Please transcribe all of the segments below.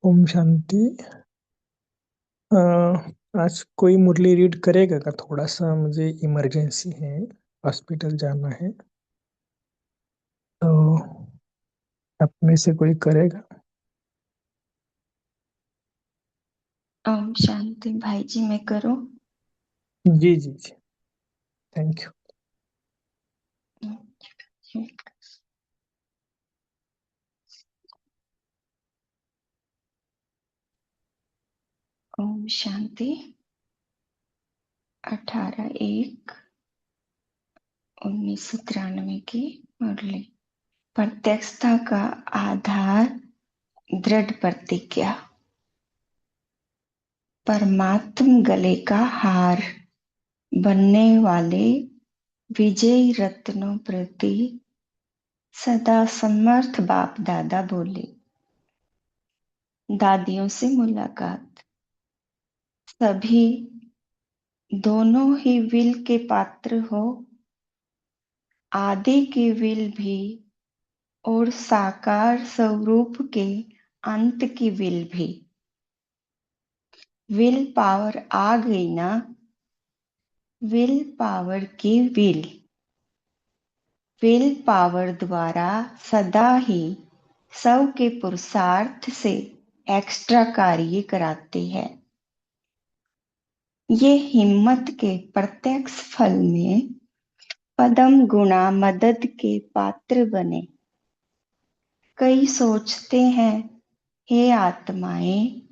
ओम शांति। अ, आज कोई मुरली रीड करेगा का? थोड़ा सा मुझे इमरजेंसी है, हॉस्पिटल जाना है। तो आप में से कोई करेगा? ओम शांति। भाई जी, मैं करूं? जी जी जी, थैंक यू। ओम शांति। 18/1/1993 की मुरली। प्रत्यक्षता का आधार, दृढ़ प्रतिज्ञा। परमात्म गले का हार बनने वाले विजयी रत्नों प्रति सदा समर्थ बाप दादा बोले। दादियों से मुलाकात। सभी दोनों ही विल के पात्र हो, आदि के विल भी और साकार स्वरूप के अंत की विल भी। विल पावर आ गई ना, विल पावर की विल। विल पावर द्वारा सदा ही सब के पुरुषार्थ से एक्स्ट्रा कार्य कराते हैं। ये हिम्मत के प्रत्यक्ष फल में पदम गुणा मदद के पात्र बने। कई सोचते हैं, हे आत्माएं,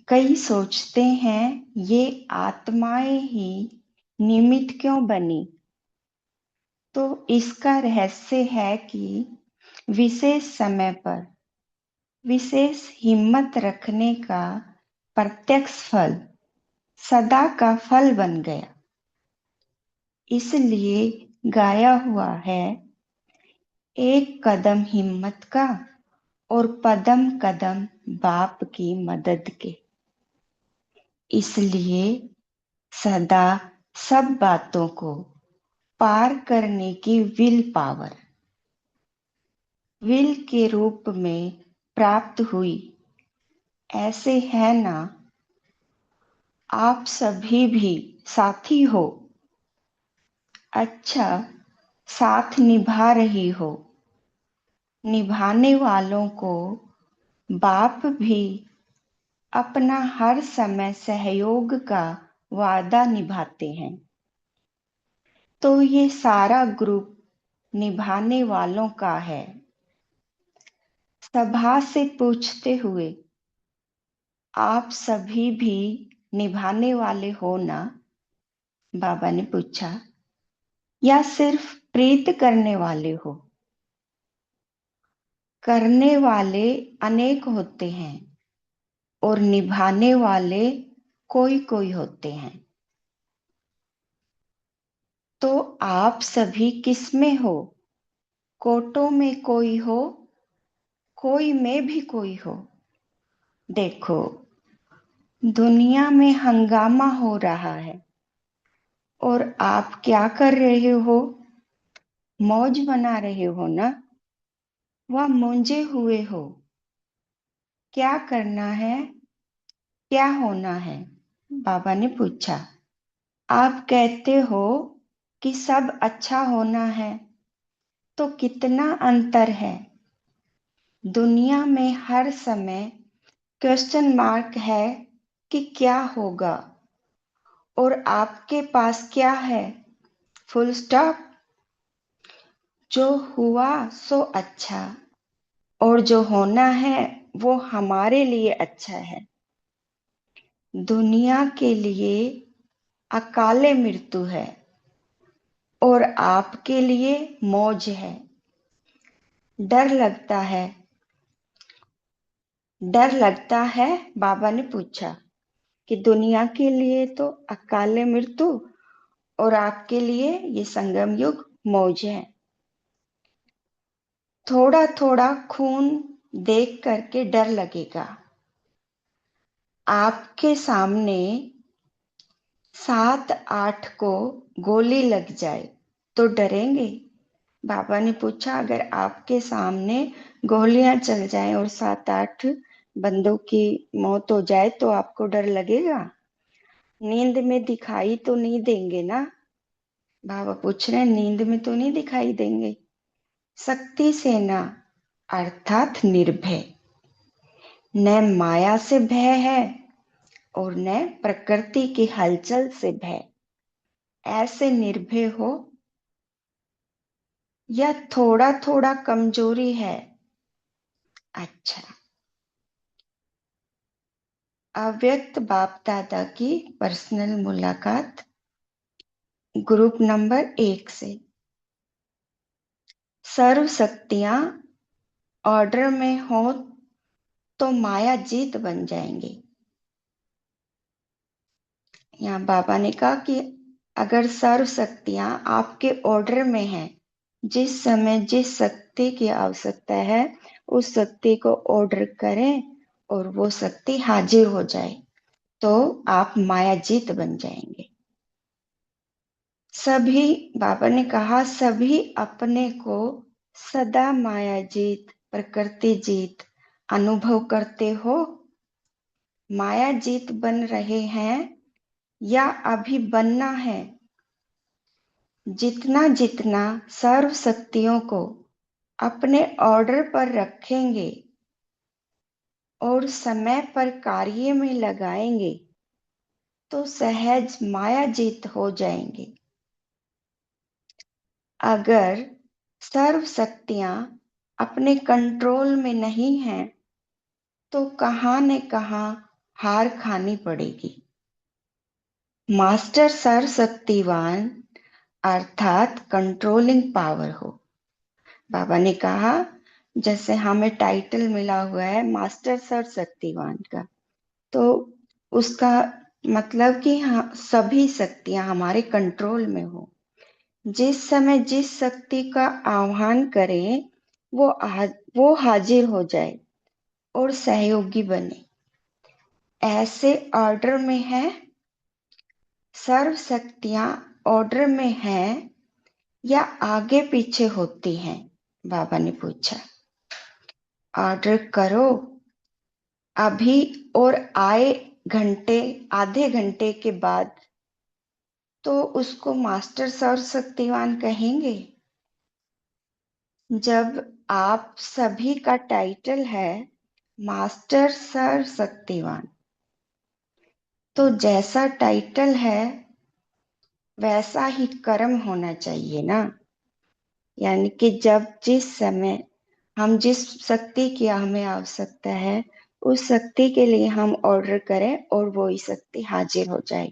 कई सोचते हैं ये आत्माएं ही निमित्त क्यों बनी। तो इसका रहस्य है कि विशेष समय पर विशेष हिम्मत रखने का प्रत्यक्ष फल सदा का फल बन गया। इसलिए गाया हुआ है, एक कदम हिम्मत का और कदम कदम बाप की मदद के। इसलिए सदा सब बातों को पार करने की विल पावर विल के रूप में प्राप्त हुई। ऐसे है ना, आप सभी भी साथी हो। अच्छा, साथ निभा रही हो। निभाने वालों को बाप भी अपना हर समय सहयोग का वादा निभाते हैं। तो ये सारा ग्रुप निभाने वालों का है। सभा से पूछते हुए, आप सभी भी निभाने वाले हो ना? बाबा ने पूछा, या सिर्फ प्रीत करने वाले हो? करने वाले अनेक होते हैं और निभाने वाले कोई कोई होते हैं। तो आप सभी किस में हो? कोटों में कोई हो, कोई में भी कोई हो। देखो, दुनिया में हंगामा हो रहा है और आप क्या कर रहे हो? मौज बना रहे हो ना? वह मूंझे हुए हो। क्या करना है, क्या होना है? बाबा ने पूछा। आप कहते हो कि सब अच्छा होना है, तो कितना अंतर है। दुनिया में हर समय क्वेश्चन मार्क है कि क्या होगा, और आपके पास क्या है? Full stop. जो हुआ सो अच्छा, और जो होना है वो हमारे लिए अच्छा है। दुनिया के लिए अकाले मृत्यु है और आपके लिए मौज है। डर लगता है, डर लगता है? बाबा ने पूछा कि दुनिया के लिए तो अकाले मृत्यु और आपके लिए ये संगम युग मौज है। थोड़ा थोड़ा खून देख करके डर लगेगा। आपके सामने 7-8 को गोली लग जाए तो डरेंगे? बाबा ने पूछा, अगर आपके सामने गोलियां चल जाएं और 7-8 बंदों की मौत हो जाए तो आपको डर लगेगा? नींद में दिखाई तो नहीं देंगे ना? बाबा पूछ रहे हैं, नींद में तो नहीं दिखाई देंगे। शक्ति से ना, अर्थात निर्भय। न माया से भय है और न प्रकृति की हलचल से भय। ऐसे निर्भय हो या थोड़ा थोड़ा कमजोरी है? अच्छा। अव्यक्त बाप दादा की पर्सनल मुलाकात, ग्रुप नंबर 1 से। सर्व शक्तियां ऑर्डर में हो तो माया जीत बन जाएंगी। यहाँ बाबा ने कहा कि अगर सर्व शक्तियां आपके ऑर्डर में हैं, जिस समय जिस शक्ति की आवश्यकता है उस शक्ति को ऑर्डर करें और वो शक्ति हाजिर हो जाए तो आप माया जीत बन जाएंगे। सभी, बाबा ने कहा, सभी अपने को सदा माया जीत, प्रकृति जीत अनुभव करते हो। माया जीत बन रहे हैं या अभी बनना है? जितना जितना सर्व शक्तियों को अपने ऑर्डर पर रखेंगे और समय पर कार्य में लगाएंगे तो सहज माया जीत हो जाएंगे। अगर सर्व शक्तियां अपने कंट्रोल में नहीं हैं तो कहां न कहां हार खानी पड़ेगी। मास्टर सर्वशक्तिवान अर्थात कंट्रोलिंग पावर हो। बाबा ने कहा, जैसे हमें टाइटल मिला हुआ है मास्टर सर्वशक्तिवान का, तो उसका मतलब कि हाँ, सभी शक्तियां हमारे कंट्रोल में हो। जिस समय जिस शक्ति का आह्वान करें वो हाजिर हो जाए और सहयोगी बने। ऐसे ऑर्डर में है? सर्व शक्तियां ऑर्डर में हैं या आगे पीछे होती हैं? बाबा ने पूछा। ऑर्डर करो अभी और आए घंटे आधे घंटे के बाद तो उसको मास्टर सर्वशक्तिवान कहेंगे। जब आप सभी का टाइटल है मास्टर सर्वशक्तिवान, तो जैसा टाइटल है वैसा ही कर्म होना चाहिए ना। यानी कि जब जिस समय हम जिस शक्ति की हमें आवश्यकता है उस शक्ति के लिए हम ऑर्डर करें और वो ही शक्ति हाजिर हो जाए,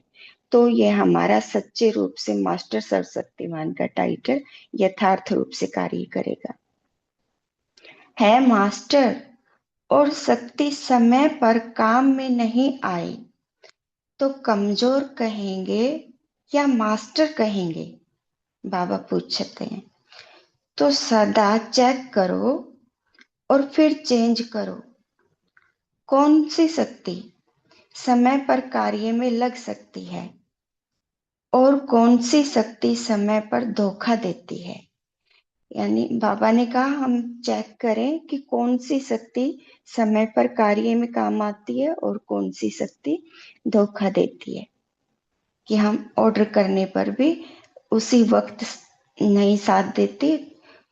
तो ये हमारा सच्चे रूप से मास्टर सर्वशक्तिमान का टाइटल यथार्थ रूप से कार्य करेगा। है मास्टर और शक्ति समय पर काम में नहीं आई तो कमजोर कहेंगे या मास्टर कहेंगे? बाबा पूछते हैं। तो सदा चेक करो और फिर चेंज करो। कौन सी शक्ति समय पर कार्य में लग सकती है और कौन सी शक्ति समय पर धोखा देती है? यानी बाबा ने कहा हम चेक करें कि कौन सी शक्ति समय पर कार्य में काम आती है और कौन सी शक्ति धोखा देती है, कि हम ऑर्डर करने पर भी उसी वक्त नहीं साथ देती,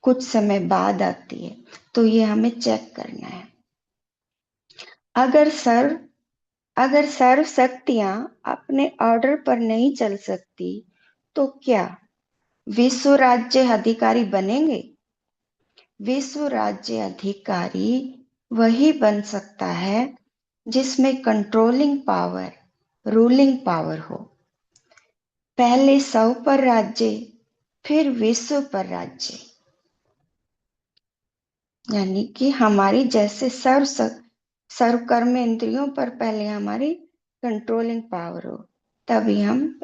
कुछ समय बाद आती है। तो ये हमें चेक करना है। अगर सर्व अगर सर्व शक्तियां अपने ऑर्डर पर नहीं चल सकती तो क्या विश्व राज्य अधिकारी बनेंगे? विश्व राज्य अधिकारी वही बन सकता है जिसमें कंट्रोलिंग पावर, रूलिंग पावर हो। पहले 100 पर राज्य, फिर विश्व पर राज्य। यानी कि हमारी जैसे सर्व कर्म इंद्रियों पर पहले हमारी कंट्रोलिंग पावर हो, तभी हम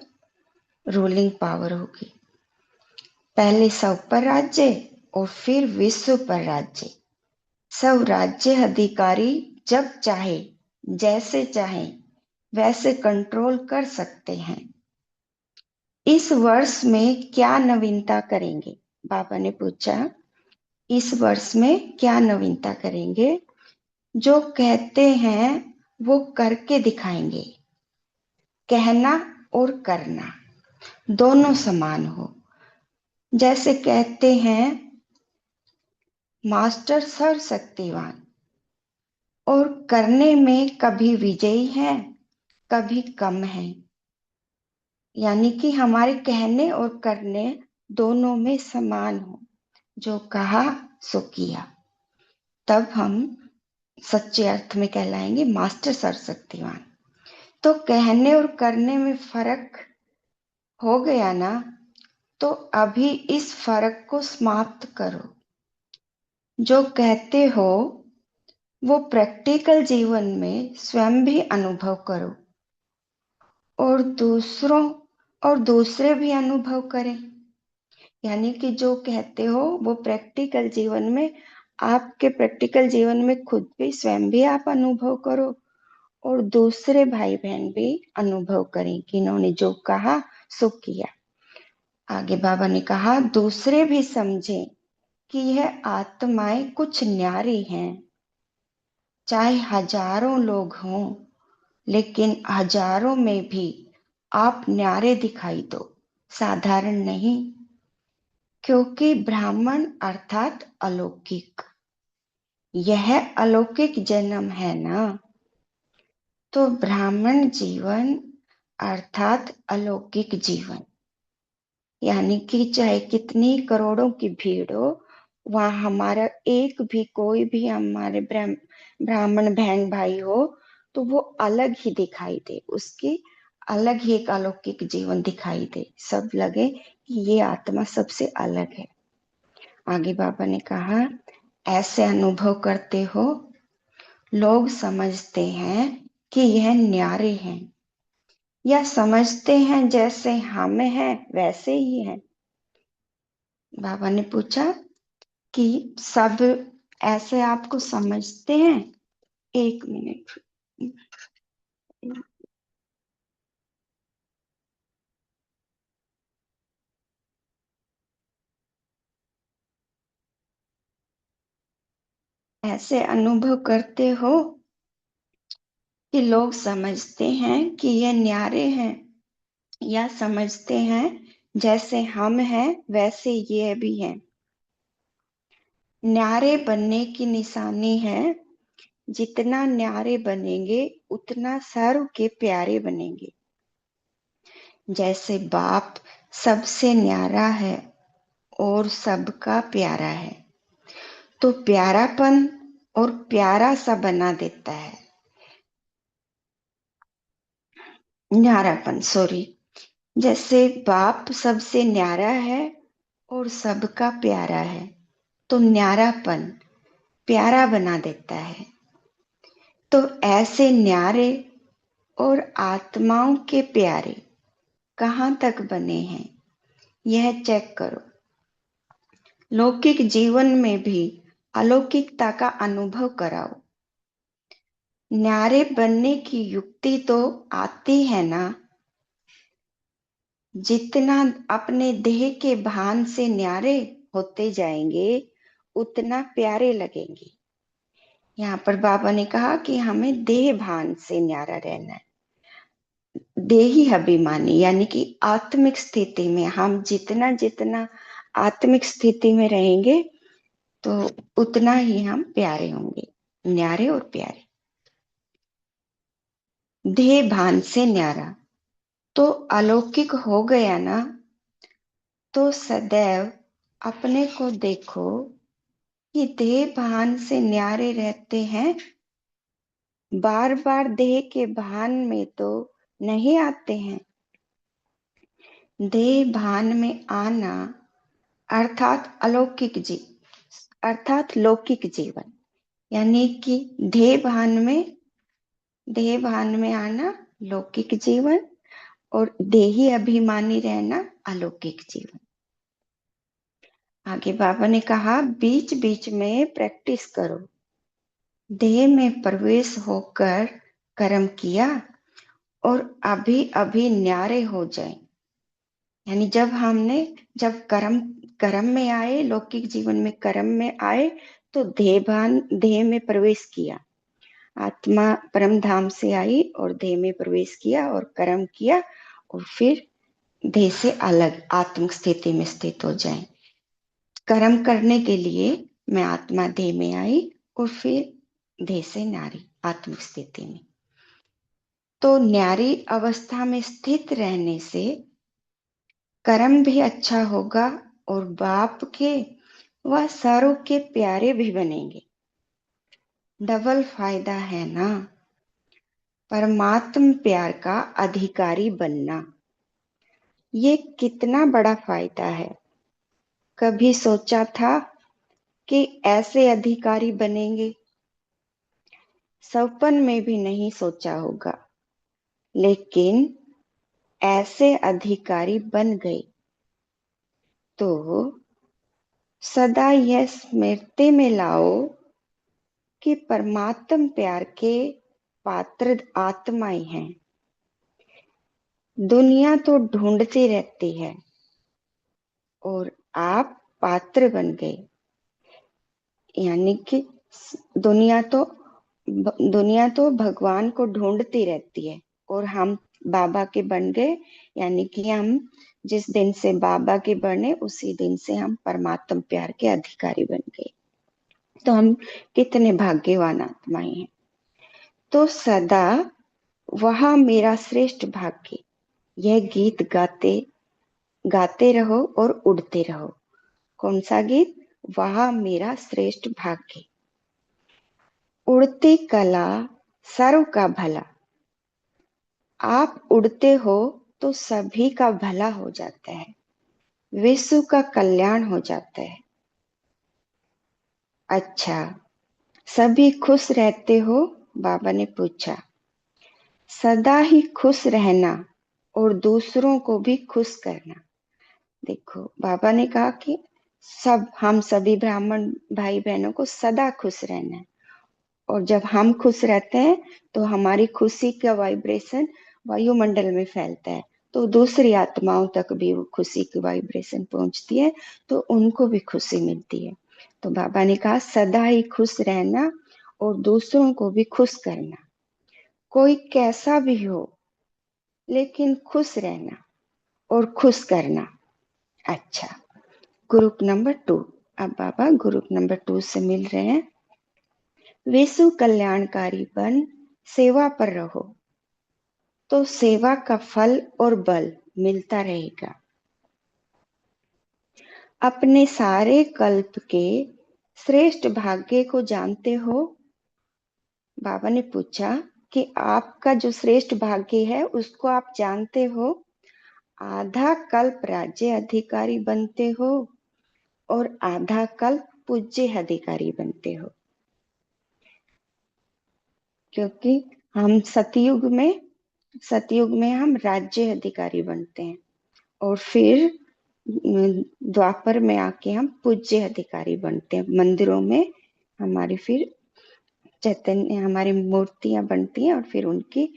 रूलिंग पावर होगी। पहले 100 पर राज्य और फिर विश्व पर राज्य। सब राज्य अधिकारी जब चाहे जैसे चाहे वैसे कंट्रोल कर सकते हैं। इस वर्ष में क्या नवीनता करेंगे? बाबा ने पूछा, इस वर्ष में क्या नवीनता करेंगे? जो कहते हैं वो करके दिखाएंगे। कहना और करना दोनों समान हो। जैसे कहते हैं मास्टर सर्वशक्तिवान, और करने में कभी विजयी है कभी कम है। यानी कि हमारे कहने और करने दोनों में समान हो। जो कहा सो किया, तब हम सच्चे अर्थ में कहलाएंगे मास्टर सर्वशक्तिवान। तो कहने और करने में फर्क हो गया ना, तो अभी इस फर्क को समाप्त करो। जो कहते हो वो प्रैक्टिकल जीवन में स्वयं भी अनुभव करो, और दूसरे भी अनुभव करें। यानी कि जो कहते हो वो प्रैक्टिकल जीवन में, आपके प्रैक्टिकल जीवन में खुद भी स्वयं भी आप अनुभव करो, और दूसरे भाई बहन भी अनुभव करें कि इन्होंने जो कहा सो किया। आगे बाबा ने कहा, दूसरे भी समझें कि यह आत्माएं कुछ न्यारी हैं। चाहे हजारों लोग हों, लेकिन हजारों में भी आप न्यारे दिखाई दो, साधारण नहीं। क्योंकि ब्राह्मण अर्थात अलौकिक, यह अलौकिक जन्म है ना। तो ब्राह्मण जीवन अर्थात अलौकिक जीवन, यानी कि चाहे कितनी करोड़ों की भीड़ हो, वहां हमारा एक भी कोई भी हमारे ब्राह्मण बहन भाई हो, तो वो अलग ही दिखाई दे, उसकी अलग ही एक अलौकिक जीवन दिखाई दे, सब लगे कि ये आत्मा सबसे अलग है। आगे बाबा ने कहा, ऐसे अनुभव करते हो, लोग समझते हैं कि यह न्यारे हैं, या समझते हैं जैसे हम हैं वैसे ही हैं। बाबा ने पूछा कि सब ऐसे आपको समझते हैं? एक मिनट। ऐसे अनुभव करते हो कि लोग समझते हैं कि ये न्यारे हैं, या समझते हैं जैसे हम हैं वैसे ये भी हैं। न्यारे बनने की निशानी है, जितना न्यारे बनेंगे उतना सर्व के प्यारे बनेंगे। जैसे बाप सबसे न्यारा है और सबका प्यारा है, तो प्यारापन और प्यारा सा बना देता है। न्यारापन, सॉरी। जैसे बाप सबसे न्यारा है और सबका प्यारा है, तो न्यारापन प्यारा बना देता है। तो ऐसे न्यारे और आत्माओं के प्यारे कहाँ तक बने हैं, यह चेक करो। लौकिक जीवन में भी अलौकिकता का अनुभव कराओ। न्यारे बनने की युक्ति तो आती है ना। जितना अपने देह के भान से न्यारे होते जाएंगे उतना प्यारे लगेंगे। यहाँ पर बाबा ने कहा कि हमें देह भान से न्यारा रहना है। देही अभिमानी यानी कि आत्मिक स्थिति में हम जितना जितना आत्मिक स्थिति में रहेंगे, तो उतना ही हम प्यारे होंगे, न्यारे और प्यारे। देह भान से न्यारा तो अलौकिक हो गया ना। तो सदैव अपने को देखो कि देह भान से न्यारे रहते हैं, बार बार देह के भान में तो नहीं आते हैं। देह भान में आना अर्थात अर्थात लौकिक जीवन, यानी कि देह भान में आना लौकिक जीवन, और देही अभिमानी रहना अलौकिक जीवन। आगे बाबा ने कहा, बीच बीच में प्रैक्टिस करो। देह में प्रवेश होकर कर्म किया और अभी अभी न्यारे हो जाए। यानी जब कर्म कर्म में आए, लौकिक जीवन में कर्म में आए, तो देह में प्रवेश किया। आत्मा परम धाम से आई और देह में प्रवेश किया और कर्म किया, और फिर देह से अलग आत्म स्थिति में स्थित हो जाए। कर्म करने के लिए मैं आत्मा देह में आई और फिर देह से नारी आत्म स्थिति में। तो न्यारी अवस्था में स्थित रहने से कर्म भी अच्छा होगा और बाप के व सारों के प्यारे भी बनेंगे। डबल फायदा है ना, परमात्म प्यार का अधिकारी बनना। ये कितना बड़ा फायदा है। कभी सोचा था कि ऐसे अधिकारी बनेंगे? सपन में भी नहीं सोचा होगा, लेकिन ऐसे अधिकारी बन गए। तो सदा यह स्मृति में लाओ कि परमात्म प्यार के पात्र आत्माएं हैं। दुनिया तो ढूंढती रहती है और आप पात्र बन गए। यानी कि दुनिया तो दुनिया तो भगवान को ढूंढती रहती है और हम बाबा के बन गए। यानी कि हम जिस दिन से बाबा के बने उसी दिन से हम परमात्म प्यार के अधिकारी बन गए। तो हम कितने भाग्यवान आत्माएं हैं। तो सदा वह मेरा श्रेष्ठ भाग्य, यह गीत गाते गाते रहो और उड़ते रहो। कौन सा गीत? वह मेरा श्रेष्ठ भाग्य। उड़ती कला सर्व का भला। आप उड़ते हो तो सभी का भला हो जाता है, विश्व का कल्याण हो जाता है। अच्छा, सभी खुश रहते हो? बाबा ने पूछा। सदा ही खुश रहना और दूसरों को भी खुश करना। देखो, बाबा ने कहा कि हम सभी ब्राह्मण भाई बहनों को सदा खुश रहना है, और जब हम खुश रहते हैं तो हमारी खुशी का वाइब्रेशन वायुमंडल में फैलता है, तो दूसरी आत्माओं तक भी वो खुशी की वाइब्रेशन पहुंचती है, तो उनको भी खुशी मिलती है। तो बाबा ने कहा सदा ही खुश रहना और दूसरों को भी खुश करना। कोई कैसा भी हो, लेकिन खुश रहना और खुश करना। अच्छा, ग्रुप नंबर 2। अब बाबा ग्रुप नंबर 2 से मिल रहे हैं। विश्व कल्याणकारी बन सेवा पर रहो, तो सेवा का फल और बल मिलता रहेगा। अपने सारे कल्प के श्रेष्ठ भाग्य को जानते हो? बाबा ने पूछा कि आपका जो श्रेष्ठ भाग्य है उसको आप जानते हो? आधा कल्प राज्य अधिकारी बनते हो और आधा कल्प पूज्य अधिकारी बनते हो। क्योंकि हम सतयुग में हम राज्य अधिकारी बनते हैं और फिर द्वापर में आके हम पूज्य अधिकारी बनते हैं। मंदिरों में हमारी फिर चैतन्य हमारी मूर्तियां बनती हैं और फिर उनकी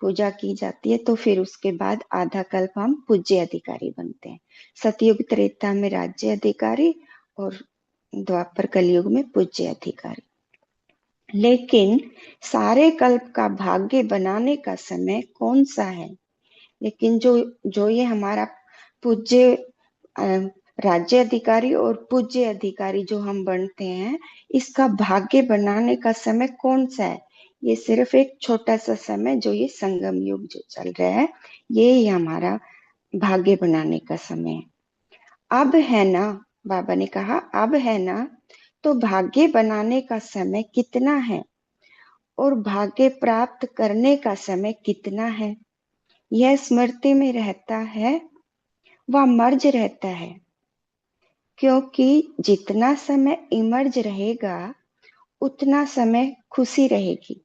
पूजा की जाती है। तो फिर उसके बाद आधा कल्प हम पूज्य अधिकारी बनते हैं। सतयुग त्रेता में राज्य अधिकारी और द्वापर कलयुग में पूज्य अधिकारी। लेकिन सारे कल्प का भाग्य बनाने का समय कौन सा है? लेकिन जो जो ये हमारा पूज्य राज्य अधिकारी और पूज्य अधिकारी जो हम बनते हैं, इसका भाग्य बनाने का समय कौन सा है? ये सिर्फ एक छोटा सा समय, जो ये संगम युग जो चल रहा है, ये ही हमारा भाग्य बनाने का समय है। अब है ना, बाबा ने कहा अब है ना, तो भाग्य बनाने का समय कितना है और भाग्य प्राप्त करने का समय कितना है, यह स्मृति में रहता है व मर्ज रहता है। क्योंकि जितना समय इमर्ज रहेगा उतना समय खुशी रहेगी,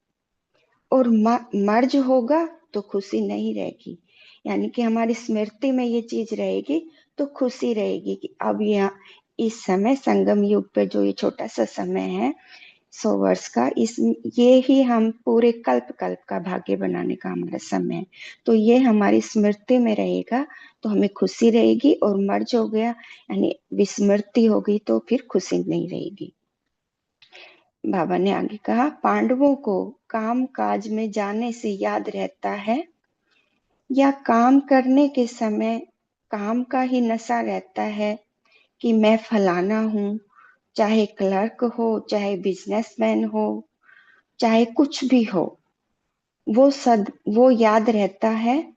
और मर्ज होगा तो खुशी नहीं रहेगी। यानी कि हमारी स्मृति में ये चीज रहेगी तो खुशी रहेगी कि अब यहाँ इस समय संगम युग पे जो ये छोटा सा समय है, 100 वर्ष का, इस ये ही हम पूरे कल्प कल्प का भाग्य बनाने का हमारा समय है। तो ये हमारी स्मृति में रहेगा तो हमें खुशी रहेगी, और मर्ज हो गया यानी विस्मृति हो गई तो फिर खुशी नहीं रहेगी। बाबा ने आगे कहा, पांडवों को काम काज में जाने से याद रहता है या काम करने के समय काम का ही नशा रहता है कि मैं फलाना हूँ, चाहे क्लर्क हो, चाहे बिजनेसमैन हो, चाहे कुछ भी हो, वो याद रहता है,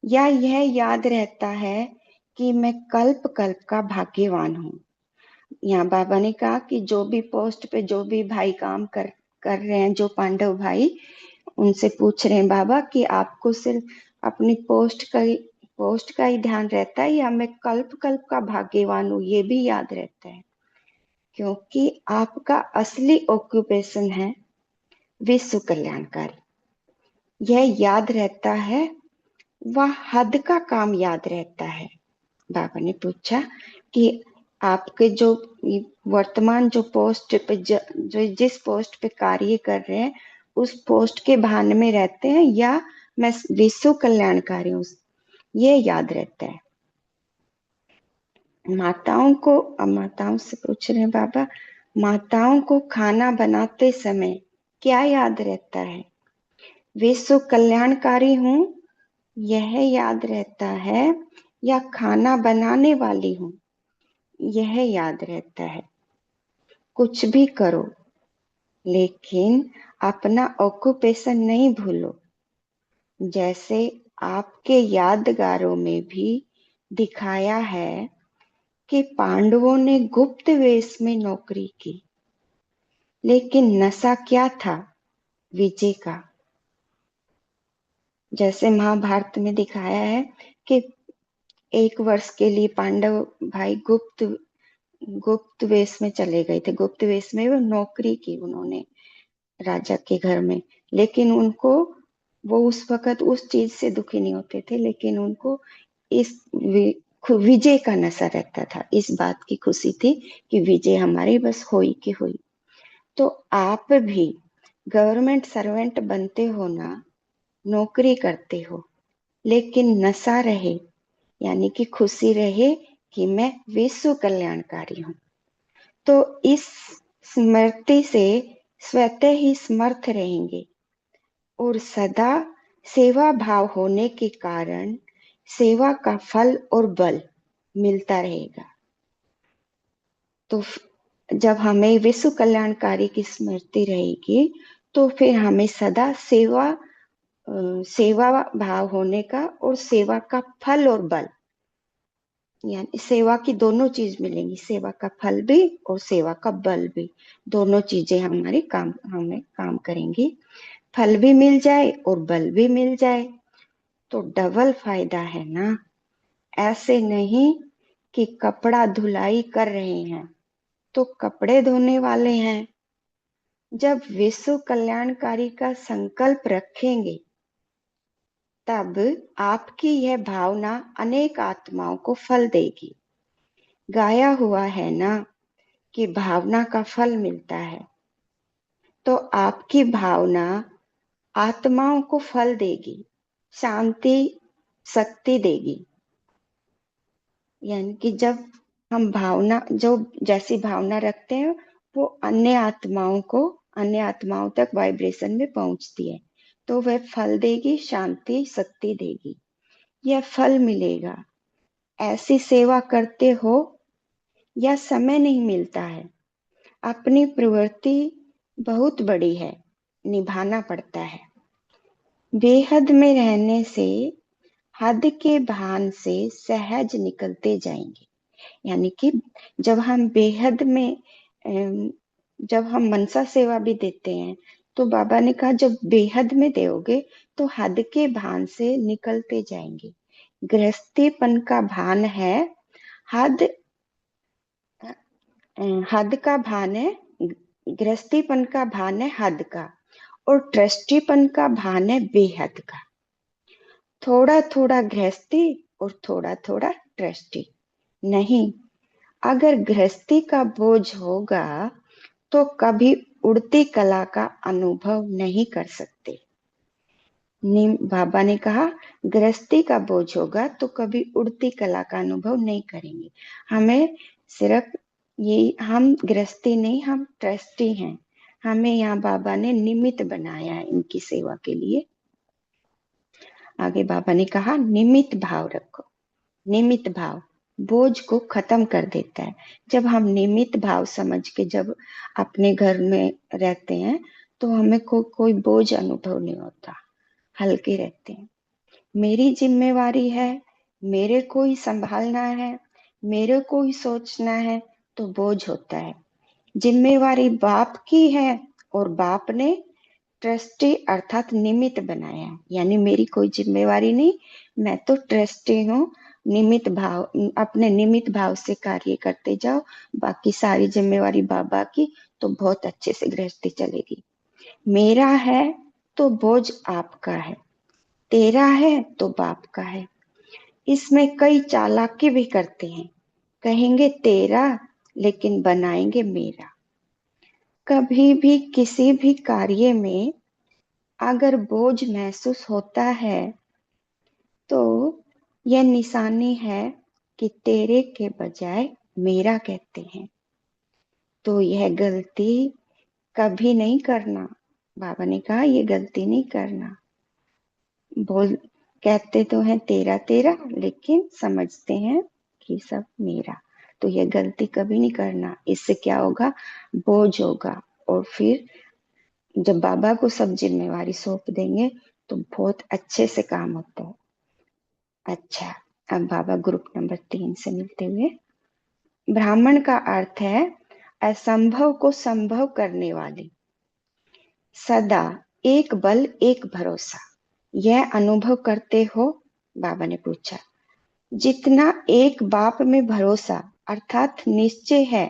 या यह याद रहता है कि मैं कल्प कल्प का भाग्यवान हूँ। यहाँ बाबा ने कहा कि जो भी पोस्ट पे जो भी भाई काम कर रहे हैं, जो पांडव भाई, उनसे पूछ रहे हैं बाबा कि आपको सिर्फ अपनी पोस्ट का ही ध्यान रहता है या मैं कल्प कल्प का भाग्यवान हूँ ये भी याद रहता है। क्योंकि आपका असली ऑक्यूपेशन है विश्व कल्याणकारी, यह याद रहता है, वह हद का काम याद रहता है। बाबा ने पूछा कि आपके जो वर्तमान जो पोस्ट पे जो जिस पोस्ट पे कार्य कर रहे हैं उस पोस्ट के भान में रहते हैं या मैं विश्व कल्याणकारी हूँ, ये याद रहता है। माताओं से पूछ रहे हैं बाबा, माताओं को खाना बनाते समय क्या याद रहता है? विश्व कल्याणकारी हूँ यह याद रहता है या खाना बनाने वाली हूँ यह याद रहता है? कुछ भी करो लेकिन अपना ऑक्यूपेशन नहीं भूलो। जैसे आपके यादगारों में भी दिखाया है कि पांडवों ने गुप्त वेश में नौकरी की, लेकिन नशा क्या था? विजय का। जैसे महाभारत में दिखाया है कि 1 वर्ष के लिए पांडव भाई गुप्त वेश में चले गए थे। गुप्त वेश में वो नौकरी की उन्होंने राजा के घर में, लेकिन उनको वो उस वक्त उस चीज से दुखी नहीं होते थे, लेकिन उनको इस विजय का नशा रहता था। इस बात की खुशी थी कि विजय हमारी बस हुई कि हुई। तो आप भी गवर्नमेंट सर्वेंट बनते हो ना, नौकरी करते हो, लेकिन नशा रहे यानी कि खुशी रहे कि मैं विश्व कल्याणकारी हूँ। तो इस स्मृति से स्वतः ही समर्थ रहेंगे और सदा सेवा भाव होने के कारण सेवा का फल और बल मिलता रहेगा। तो जब हमें विश्व कल्याणकारी की स्मृति रहेगी तो फिर हमें सदा सेवा भाव होने का और सेवा का फल और बल, यानी सेवा की दोनों चीज मिलेंगी, सेवा का फल भी और सेवा का बल भी, दोनों चीजें हमें काम करेंगी। फल भी मिल जाए और बल भी मिल जाए तो डबल फायदा है ना। ऐसे नहीं कि कपड़ा धुलाई कर रहे हैं तो कपड़े धोने वाले हैं। जब विश्व कल्याणकारी का संकल्प रखेंगे तब आपकी यह भावना अनेक आत्माओं को फल देगी। गाया हुआ है ना कि भावना का फल मिलता है, तो आपकी भावना आत्माओं को फल देगी, शांति शक्ति देगी। यानी कि जब हम भावना जो जैसी भावना रखते हैं वो अन्य आत्माओं तक वाइब्रेशन में पहुंचती है, तो वह फल देगी, शांति शक्ति देगी, यह फल मिलेगा। ऐसी सेवा करते हो या समय नहीं मिलता है, अपनी प्रवृत्ति बहुत बड़ी है, निभाना पड़ता है। बेहद में रहने से हद के भान से सहज निकलते जाएंगे। यानी कि जब हम बेहद में जब हम मनसा सेवा भी देते हैं तो बाबा ने कहा जब बेहद में दोगे तो हद के भान से निकलते जाएंगे। गृहस्थीपन का भान है हद हद का भान है, गृहस्थीपन का भान है हद का, और ट्रस्टीपन का भान है बेहद का। थोड़ा थोड़ा गृहस्थी और थोड़ा थोड़ा ट्रस्टी नहीं। अगर गृहस्थी का बोझ होगा तो कभी उड़ती कला का अनुभव नहीं कर सकते। बाबा ने कहा गृहस्थी का बोझ होगा तो कभी उड़ती कला का अनुभव नहीं करेंगे। हमें सिर्फ ये, हम गृहस्थी नहीं, हम ट्रस्टी हैं। हमें यहाँ बाबा ने निमित्त बनाया है इनकी सेवा के लिए। आगे बाबा ने कहा निमित्त भाव रखो। निमित्त भाव बोझ को खत्म कर देता है। जब हम निमित्त भाव समझ के जब अपने घर में रहते हैं तो हमें कोई बोझ अनुभव नहीं होता, हल्के रहते हैं। मेरी जिम्मेवारी है, मेरे को ही संभालना है, मेरे को ही सोचना है तो बोझ होता है। जिम्मेवारी बाप की है और बाप ने ट्रस्टी अर्थात निमित्त बनाया है, यानी मेरी कोई जिम्मेवारी नहीं, मैं तो ट्रस्टी हूँ। निमित्त भाव, अपने निमित्त भाव से कार्य करते जाओ, बाकी सारी जिम्मेवारी बाबा की, तो बहुत अच्छे से गृहस्थी चलेगी। मेरा है तो बोझ आपका है, तेरा है तो बाप का है। इसमें कई चालाकी भी करते हैं, कहेंगे तेरा लेकिन बनाएंगे मेरा। कभी भी किसी भी कार्य में अगर बोझ महसूस होता है तो यह निशानी है कि तेरे के बजाय मेरा कहते हैं, तो यह गलती कभी नहीं करना। बाबा ने कहा ये गलती नहीं करना। बोल कहते तो हैं तेरा तेरा, लेकिन समझते हैं कि सब मेरा, तो यह गलती कभी नहीं करना। इससे क्या होगा, बोझ होगा। और फिर जब बाबा को सब जिम्मेवारी सौंप देंगे तो बहुत अच्छे से काम होता है। अच्छा, अब बाबा ग्रुप नंबर 3 से मिलते हुए। ब्राह्मण का अर्थ है असंभव को संभव करने वाले। सदा एक बल एक भरोसा, यह अनुभव करते हो? बाबा ने पूछा। जितना एक बाप में भरोसा अर्थात निश्चय है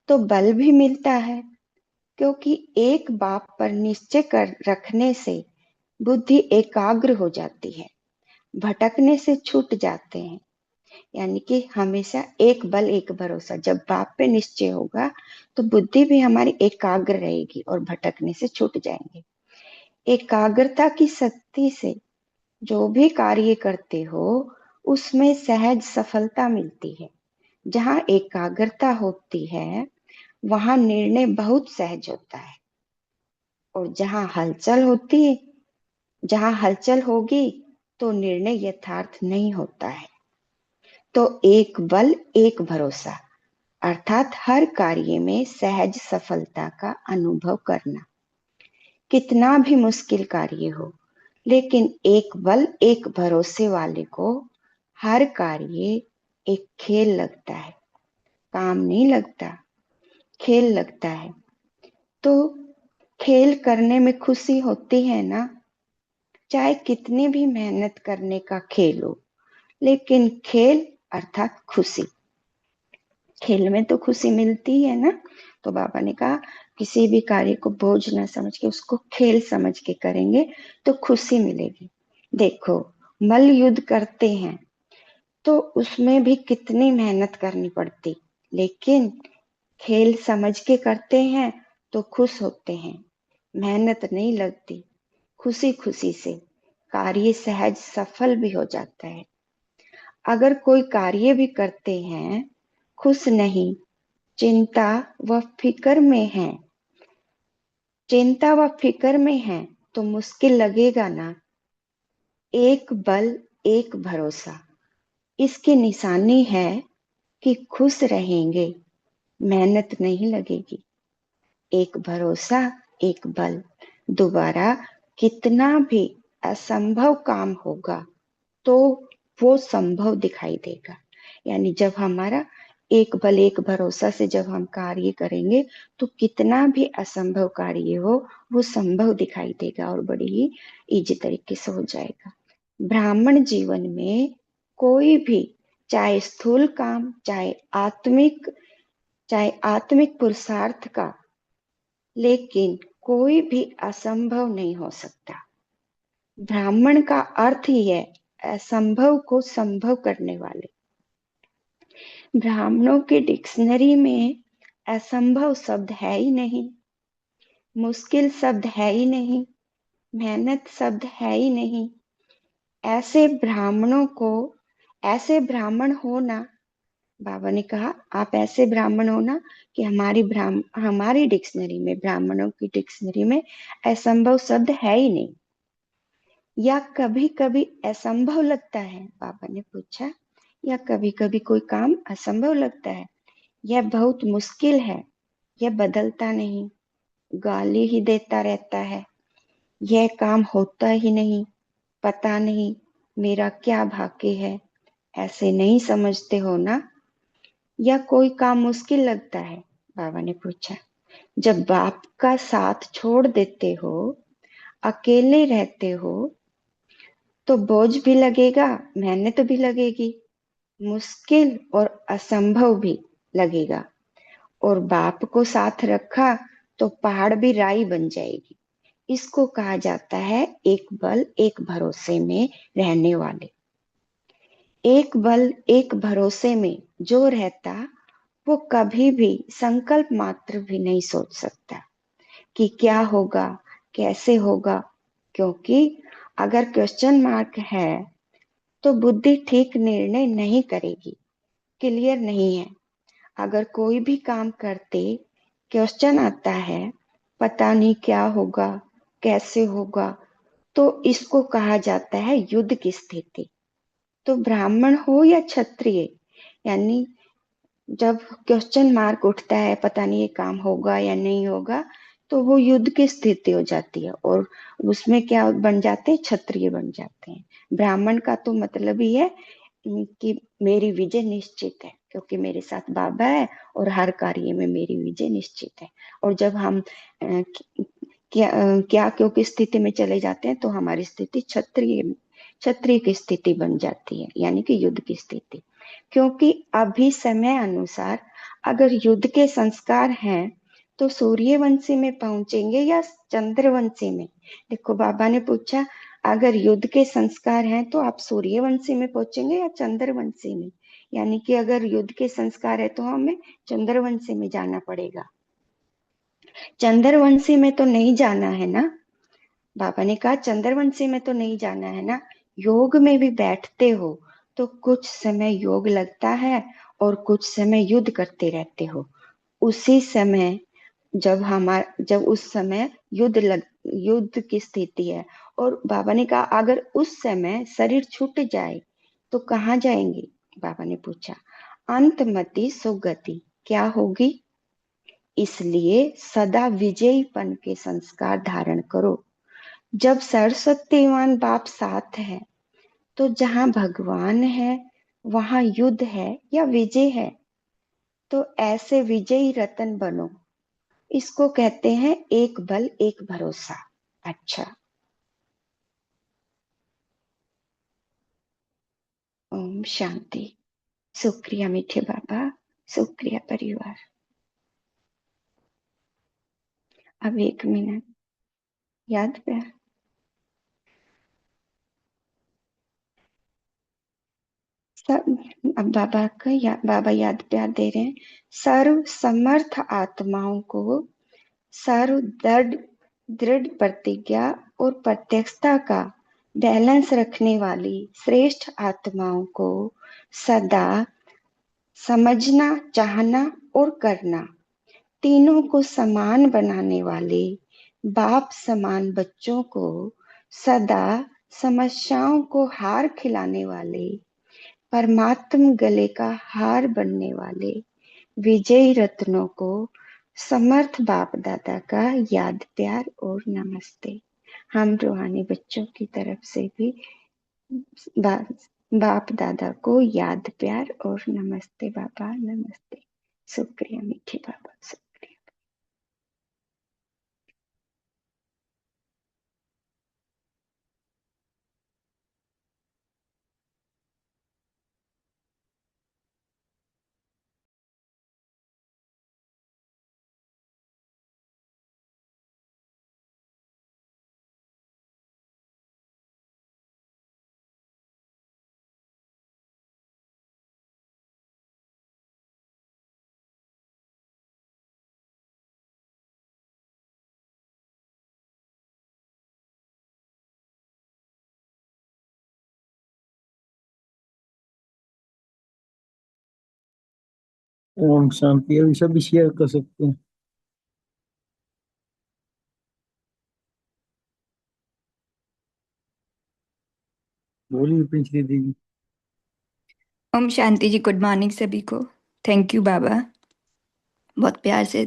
तो बल भी मिलता है, क्योंकि एक बाप पर निश्चय कर रखने से बुद्धि एकाग्र हो जाती है, भटकने से छूट जाते हैं। यानी कि हमेशा एक बल एक भरोसा, जब बाप पे निश्चय होगा तो बुद्धि भी हमारी एकाग्र रहेगी और भटकने से छूट जाएंगे। एकाग्रता की शक्ति से जो भी कार्य करते हो उसमें सहज सफलता मिलती है। जहाँ एकाग्रता होती है वहां निर्णय बहुत सहज होता है, और जहाँ हलचल होगी तो निर्णय यथार्थ नहीं होता है। तो एक बल एक भरोसा अर्थात हर कार्य में सहज सफलता का अनुभव करना। कितना भी मुश्किल कार्य हो, लेकिन एक बल एक भरोसे वाले को हर कार्य एक खेल लगता है, काम नहीं लगता, खेल लगता है। तो खेल करने में खुशी होती है ना, चाहे कितनी भी मेहनत करने का खेल हो, लेकिन खेल अर्थात खुशी, खेल में तो खुशी मिलती है ना। तो बाबा ने कहा किसी भी कार्य को बोझ ना समझ के उसको खेल समझ के करेंगे तो खुशी मिलेगी। देखो मल्ल युद्ध करते हैं तो उसमें भी कितनी मेहनत करनी पड़ती, लेकिन खेल समझ के करते हैं तो खुश होते हैं, मेहनत नहीं लगती, खुशी खुशी से कार्य सहज सफल भी हो जाता है। अगर कोई कार्य भी करते हैं खुश नहीं, चिंता व फिक्र में है, चिंता व फिक्र में है तो मुश्किल लगेगा ना। एक बल एक भरोसा, इसकी निशानी है कि खुश रहेंगे, मेहनत नहीं लगेगी। एक भरोसा एक बल, दोबारा कितना भी असंभव काम होगा तो वो संभव दिखाई देगा। यानी जब हमारा एक बल एक भरोसा से जब हम कार्य करेंगे तो कितना भी असंभव कार्य हो वो संभव दिखाई देगा और बड़ी ही इजी तरीके से हो जाएगा। ब्राह्मण जीवन में कोई भी, चाहे स्थूल काम चाहे आत्मिक पुरुषार्थ का, लेकिन कोई भी असंभव नहीं हो सकता। ब्राह्मण का अर्थ ही है असंभव को संभव करने वाले। ब्राह्मणों के डिक्शनरी में असंभव शब्द है ही नहीं। मुश्किल शब्द है ही नहीं, मेहनत शब्द है ही नहीं। ऐसे ब्राह्मणों को, ऐसे ब्राह्मण हो ना, बाबा ने कहा आप ऐसे ब्राह्मण हो ना कि हमारी डिक्शनरी में, ब्राह्मणों की डिक्शनरी में असंभव शब्द है ही नहीं। या कभी कभी असंभव लगता है, बाबा ने पूछा, या कभी कभी कोई काम असंभव लगता है? यह बहुत मुश्किल है, यह बदलता नहीं, गाली ही देता रहता है, यह काम होता ही नहीं, पता नहीं मेरा क्या भाग्य है, ऐसे नहीं समझते हो ना? या कोई काम मुश्किल लगता है? बाबा ने पूछा। जब बाप का साथ छोड़ देते हो, अकेले रहते हो, तो बोझ भी लगेगा, मेहनत भी लगेगी, मुश्किल और असंभव भी लगेगा। और बाप को साथ रखा तो पहाड़ भी राई बन जाएगी। इसको कहा जाता है एक बल एक भरोसे में रहने वाले। एक बल एक भरोसे में जो रहता, वो कभी भी संकल्प मात्र भी नहीं सोच सकता कि क्या होगा, कैसे होगा। क्योंकि अगर क्वेश्चन मार्क है तो बुद्धि ठीक निर्णय नहीं करेगी, क्लियर नहीं है। अगर कोई भी काम करते क्वेश्चन आता है, पता नहीं क्या होगा, कैसे होगा, तो इसको कहा जाता है युद्ध की स्थिति। तो ब्राह्मण हो या क्षत्रिय, यानी जब क्वेश्चन मार्क उठता है, पता नहीं ये काम होगा या नहीं होगा, तो वो युद्ध की स्थिति हो जाती है। और उसमें क्या बन जाते हैं? क्षत्रिय बन जाते हैं। ब्राह्मण का तो मतलब ही है कि मेरी विजय निश्चित है, क्योंकि मेरे साथ बाबा है और हर कार्य में मेरी विजय निश्चित है। और जब हम क्या क्यों की स्थिति में चले जाते हैं, तो हमारी स्थिति क्षत्रिय क्षत्रिय की स्थिति बन जाती है, यानी कि युद्ध की स्थिति। क्योंकि अभी समय अनुसार अगर युद्ध के संस्कार हैं तो सूर्यवंशी में पहुंचेंगे या चंद्रवंशी में? देखो, बाबा ने पूछा अगर युद्ध के संस्कार हैं तो आप सूर्यवंशी में पहुंचेंगे या चंद्रवंशी में? यानी कि अगर युद्ध के संस्कार है तो हमें चंद्रवंशी में जाना पड़ेगा। चंद्रवंशी में तो नहीं जाना है ना? बाबा ने कहा चंद्रवंशी में तो नहीं जाना है ना। योग में भी बैठते हो तो कुछ समय योग लगता है और कुछ समय युद्ध करते रहते हो। उसी समय जब उस समय युद्ध की स्थिति है, और बाबा ने कहा अगर उस समय शरीर छूट जाए तो कहाँ जाएंगे? बाबा ने पूछा। अंतमति सुगति, क्या होगी? इसलिए सदा विजयीपन के संस्कार धारण करो। जब सरस्वतीवान बाप साथ है तो जहां भगवान है वहां युद्ध है या विजय है? तो ऐसे विजयी रतन बनो। इसको कहते हैं एक बल एक भरोसा। अच्छा, ओम शांति। शुक्रिया मीठे बाबा, शुक्रिया परिवार। अब 1 मिनट याद प्यार। सब अब बाबा याद प्यार दे रहे हैं। सर्व समर्थ आत्माओं को, सर्व दृढ़ दृढ़ प्रतिज्ञा और प्रत्यक्षता का बैलेंस रखने वाली श्रेष्ठ आत्माओं को सदा समझना, चाहना और करना, तीनों को समान बनाने वाले बाप समान बच्चों को सदा समस्याओं को हार खिलाने वाले परमात्म गले का हार बनने वाले विजयी रत्नों को समर्थ बाप दादा का याद प्यार और नमस्ते। हम रूहानी बच्चों की तरफ से भी बा, बाप दादा को याद प्यार और नमस्ते बाबा, नमस्ते। शुक्रिया मीठे बाबा, शुक्रिया। ओम शांति। अभी सभी शेयर कर सकते हैं। बोलिए प्रिंस दीदी। ओम शांति जी। गुड मॉर्निंग सभी को। थैंक यू बाबा। बहुत प्यार से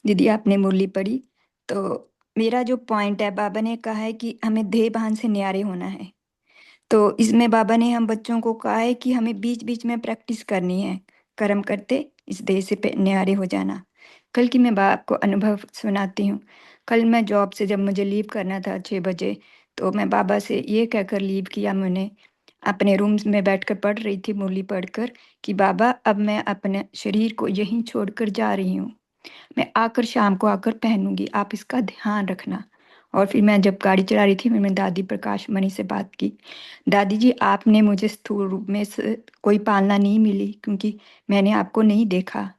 दीदी आपने मुरली पढ़ी। तो मेरा जो पॉइंट है, बाबा ने कहा है कि हमें देह भान से न्यारे होना है। तो इसमें बाबा ने हम बच्चों को कहा है कि हमें बीच बीच में प्रैक्टिस करनी है, कर्म करते इस देह से न्यारे हो जाना। कल की मैं आपको अनुभव सुनाती हूँ। कल मैं जॉब से जब मुझे लीव करना था 6 बजे, तो मैं बाबा से ये कहकर लीव किया। मैंने अपने रूम में बैठकर पढ़ रही थी मुरली पढ़कर कि बाबा अब मैं अपने शरीर को यहीं छोड़कर जा रही हूँ। मैं आकर शाम को आकर पहनूंगी, आप इसका ध्यान रखना। और फिर मैं जब गाड़ी चला रही थी, मैंने दादी प्रकाश मणि से बात की। दादी जी, आपने मुझे स्थूल रूप में कोई पालना नहीं मिली, क्योंकि मैंने आपको नहीं देखा,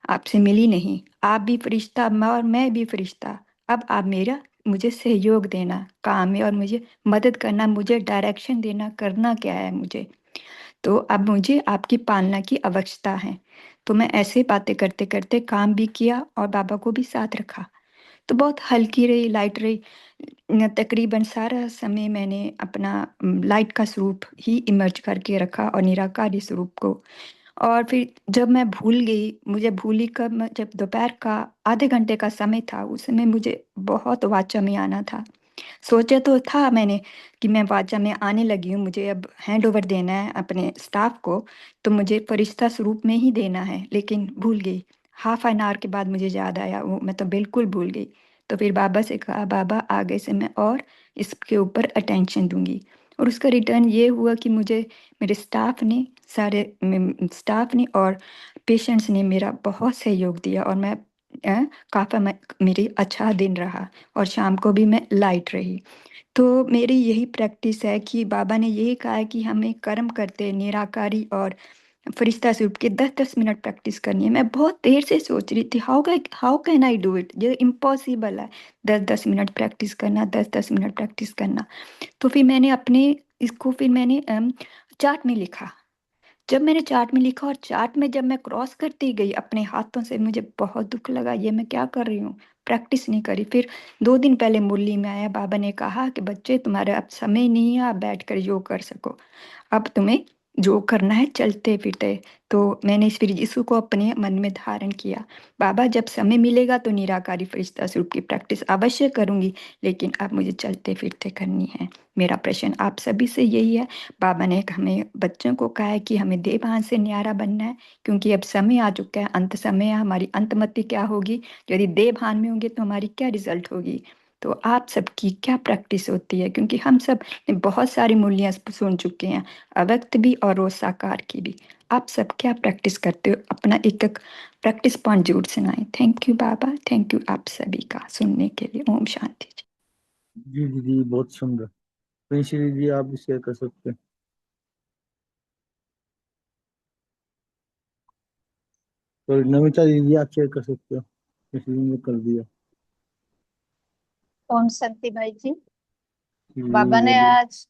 आपसे मिली नहीं। आप भी फरिश्ता और मैं भी फरिश्ता। अब आप मेरा मुझे सहयोग देना काम में, और मुझे मदद करना, मुझे डायरेक्शन देना, करना क्या है मुझे। तो अब मुझे आपकी पालना की आवश्यकता है। तो मैं ऐसे बातें करते करते काम भी किया और बाबा को भी साथ रखा। तो बहुत हल्की रही, लाइट रही। तकरीबन सारा समय मैंने अपना लाइट का स्वरूप ही इमर्ज करके रखा और निराकारी स्वरूप को। और फिर जब मैं भूल गई, मुझे भूली कब, जब दोपहर का आधे घंटे का समय था, उस समय मुझे बहुत वाचा में आना था। सोचा तो था मैंने कि मैं वाचा में आने लगी हूँ, मुझे अब हैंड ओवर देना है अपने स्टाफ को, तो मुझे फरिश्ता स्वरूप में ही देना है, लेकिन भूल गई। हाफ एन आवर के बाद मुझे याद आया, वो मैं तो बिल्कुल भूल गई। तो फिर बाबा से कहा, बाबा आगे से मैं और इसके ऊपर अटेंशन दूंगी। और उसका रिटर्न ये हुआ कि मुझे मेरे स्टाफ ने, सारे स्टाफ ने और पेशेंट्स ने मेरा बहुत सहयोग दिया, और मैं काफ़ी मेरी अच्छा दिन रहा। और शाम को भी मैं लाइट रही। तो मेरी यही प्रैक्टिस है कि बाबा ने यही कहा है कि हमें कर्म करते निराकारी और फरिश्ता स्वरूप के 10-10 मिनट प्रैक्टिस करनी है। मैं बहुत देर से सोच रही थी, how can I do it, ये इम्पॉसिबल है 10-10 मिनट प्रैक्टिस करना, 10-10 मिनट प्रैक्टिस करना। तो फिर मैंने अपने इसको फिर मैंने चार्ट में लिखा। जब मैंने चार्ट में लिखा और चार्ट में जब मैं क्रॉस करती गई अपने हाथों से, मुझे बहुत दुख लगा, ये मैं क्या कर रही हूँ, प्रैक्टिस नहीं करी। फिर 2 दिन पहले मुरली में आया, बाबा ने कहा कि बच्चे तुम्हारा अब समय नहीं है आप बैठकर योग कर सको, अब तुम्हें जो करना है चलते फिरते। तो मैंने फिर यीशु को अपने मन में धारण किया, बाबा जब समय मिलेगा तो निराकारी फरिश्ता स्वरूप की प्रैक्टिस अवश्य करूंगी, लेकिन अब मुझे चलते फिरते करनी है। मेरा प्रश्न आप सभी से यही है। बाबा ने हमें बच्चों को कहा है कि हमें देवभान से न्यारा बनना है, क्योंकि अब समय आ चुका है, अंत समय है। हमारी अंतमति क्या होगी, यदि देवभान में होंगे तो हमारी क्या रिजल्ट होगी। तो आप सबकी क्या प्रैक्टिस होती है, क्योंकि हम सब ने बहुत सारी मूल्यां सुन चुके हैं, अव्यक्त भी और रोज साकार की भी। आप सब क्या प्रैक्टिस करते हो, अपना एक एक प्रैक्टिस पॉइंट जरूर सुनाएं। Thank you Baba, thank you आप सभी का सुनने के लिए। ओम शांति जी। जी दीदी बहुत सुंदर। प्रिंस दीदी आप भी शेयर कर सकते हैं। तो नमिता दीदी आप शेयर कर सकते हो, इसलिए ने कर दिया। ओम शांति भाई जी। जी बाबा ने बोलिए। आज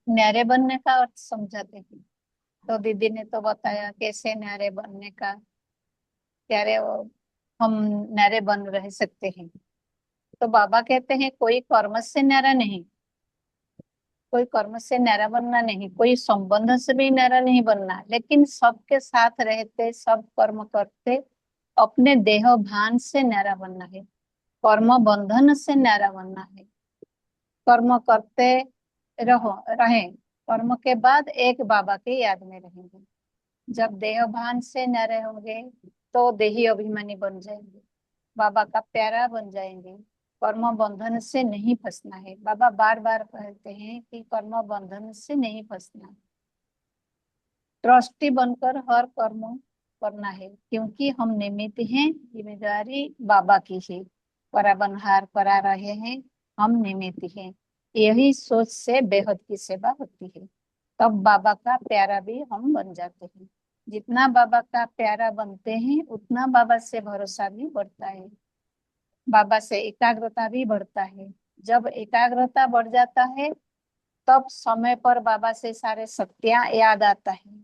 न्यारे बनने का अर्थ समझाते थे, तो दीदी ने तो बताया कैसे न्यारे बनने का, ત્યારે हम न्यारे बन रह सकते हैं। तो बाबा कहते हैं कोई कर्म से न्यारा नहीं, कोई कर्म से न्यारा बनना नहीं, कोई संबंध से भी न्यारा नहीं बनना, लेकिन सबके साथ रहते सब कर्म करते अपने देह भान से न्यारा बनना है, कर्म बंधन से न्यारा बनना है। कर्म करते रहो रहें, कर्म के बाद एक बाबा की याद में रहेंगे। जब देह भान से न रहोगे तो देही अभिमानी बन जाएंगे, बाबा का प्यारा बन जाएंगे। कर्म बंधन से नहीं फंसना है, बाबा बार बार कहते हैं कि कर्म बंधन से नहीं फंसना है। ट्रस्टी बनकर हर कर्म करना है, क्योंकि हम निमित्त हैं, जिम्मेदारी बाबा की है। पराबनहार करा रहे हैं, हम निमित्त हैं। यही सोच से बेहद की सेवा होती है, तब बाबा का प्यारा भी हम बन जाते हैं। जितना बाबा का प्यारा बनते हैं उतना बाबा से भरोसा भी बढ़ता है, बाबा से एकाग्रता भी बढ़ता है। जब एकाग्रता बढ़ जाता है तब समय पर बाबा से सारे सत्या याद आता है।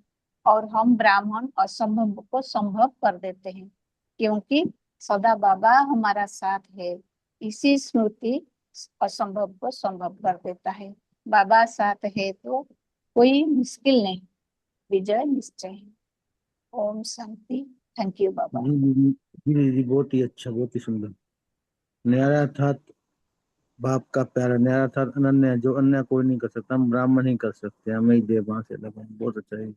और हम ब्राह्मण असंभव को संभव कर देते हैं, क्योंकि सदा बाबा हमारा साथ है। इसी स्मृति असंभव को संभव कर देता है। बाबा साथ है तो कोई मुश्किल नहीं, विजय निश्चय है। ओम शांति। थैंक यू बाबा। जी जी जी जी दीदी, बहुत ही अच्छा, बहुत ही सुंदर। न्यारा अर्थात बाप का प्यारा, न्यारा अर्थात अनन्य, जो अन्य कोई नहीं कर सकता, हम ब्राह्मण ही कर सकते हैं, हमें ही देव वहां से लगा। बहुत अच्छा है।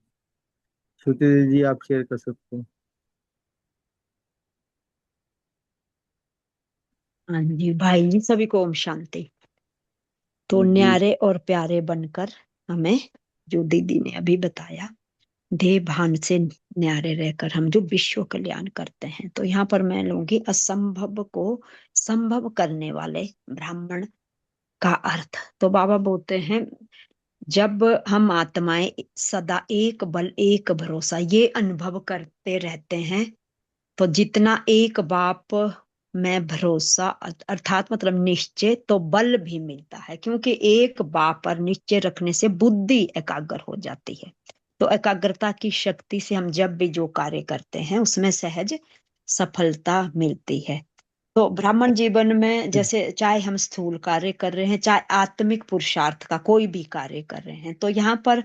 श्रुति दीदी, आप शेयर कर सकते हो। हाँ जी भाई जी, सभी को ओम शांति। तो जी न्यारे और प्यारे बनकर हमें, जो दीदी ने अभी बताया, देह भान से न्यारे रहकर हम जो विश्व कल्याण करते हैं, तो यहाँ पर मैं लूंगी असंभव को संभव करने वाले ब्राह्मण का अर्थ। तो बाबा बोलते हैं, जब हम आत्माएं सदा एक बल एक भरोसा ये अनुभव करते रहते हैं, तो जितना एक बाप में भरोसा अर्थात मतलब निश्चय, तो बल भी मिलता है, क्योंकि एक बाप पर निश्चय रखने से बुद्धि एकाग्र हो जाती है। तो एकाग्रता की शक्ति से हम जब भी जो कार्य करते हैं उसमें सहज सफलता मिलती है। तो ब्राह्मण जीवन में जैसे चाहे हम स्थूल कार्य कर रहे हैं, चाहे आत्मिक पुरुषार्थ का कोई भी कार्य कर रहे हैं, तो यहाँ पर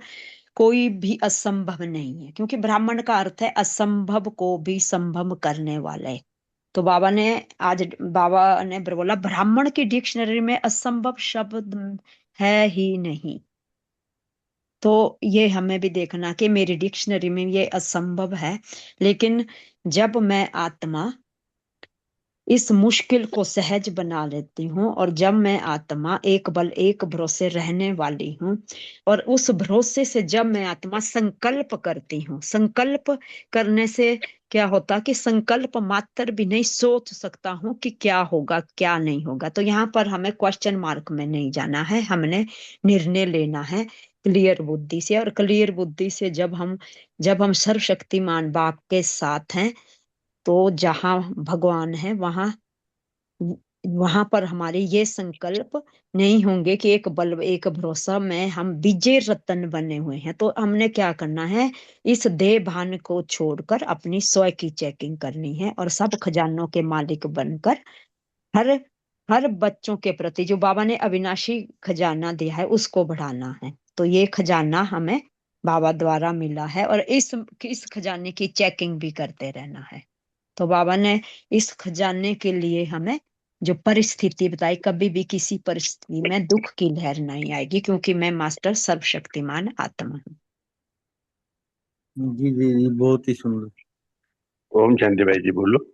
कोई भी असंभव नहीं है, क्योंकि ब्राह्मण का अर्थ है असंभव को भी संभव करने वाले। तो बाबा ने बोला ब्राह्मण की डिक्शनरी में असंभव शब्द है ही नहीं। तो ये हमें भी देखना कि मेरी डिक्शनरी में ये असंभव है, लेकिन जब मैं आत्मा इस मुश्किल को सहज बना लेती हूँ, और जब मैं आत्मा एक बल एक भरोसे रहने वाली हूँ, और उस भरोसे से जब मैं आत्मा संकल्प करती हूँ, संकल्प करने से क्या होता कि संकल्प मात्र भी नहीं सोच सकता हूँ कि क्या होगा क्या नहीं होगा। तो यहाँ पर हमें क्वेश्चन मार्क में नहीं जाना है, हमने निर्णय लेना है क्लियर बुद्धि से। और क्लियर बुद्धि से जब हम सर्वशक्तिमान बाप के साथ हैं, तो जहां भगवान है वहां पर हमारे ये संकल्प नहीं होंगे कि एक बल एक भरोसा में हम विजय रतन बने हुए हैं। तो हमने क्या करना है, इस देह भान को छोड़कर अपनी स्वयं की चेकिंग करनी है, और सब खजानों के मालिक बनकर हर हर बच्चों के प्रति जो बाबा ने अविनाशी खजाना दिया है उसको बढ़ाना है। तो ये खजाना हमें बाबा द्वारा मिला है, और इस खजाने की चेकिंग भी करते रहना है। तो बाबा ने इस खजाने के लिए हमें जो परिस्थिति बताई, कभी भी किसी परिस्थिति में दुख की लहर नहीं आएगी, क्योंकि मैं मास्टर सर्वशक्तिमान आत्मा हूँ। जी जी जी, बहुत ही सुंदर। ओम शांति भाई जी बोलो।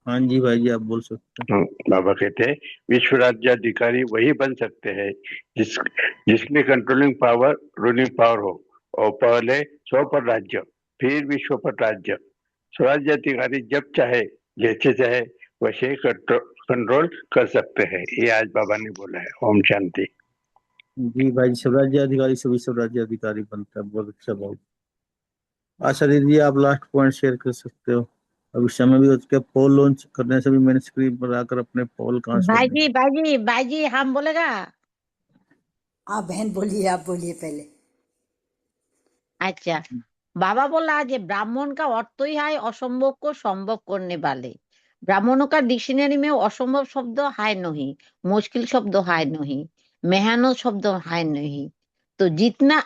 हाँ जी भाई जी, आप बोल सकते हैं। बाबा कहते हैं विश्व राज्याधिकारी वही बन सकते हैं जिसमें कंट्रोलिंग पावर रूलिंग पावर हो, और पहले 100 पर राज्य, फिर विश्व पर राज्य। स्वराज्याधिकारी जब चाहे जैसे चाहे वैसे कंट्रोल कर सकते हैं, ये आज बाबा ने बोला है। ओम शांति। जी भाई, स्वराज्य अधिकारी सभी स्वराज्य अधिकारी बनता है। बहुत अच्छा, बहुत। आशा दीदी, आप लास्ट पॉइंट शेयर कर सकते हो। अभी समय भी हो चुका है, पोल लॉन्च करने से भी मैंने स्क्रीन पर आकर अपने पोल कहाँ छोड़ दिए। भाई जी हम बोलेगा। आप बहन बोलिए, आप बोलिए पहले। अच्छा, बाबा बोला जे ब्राह्मण का अर्थ ही है असंभव को संभव करने वाले। ब्राह्मणों का डिक्शनरी में असंभव शब्द है नहीं, मुश्किल शब्द है नहीं, मेहनत शब्द है नहीं। तो जितना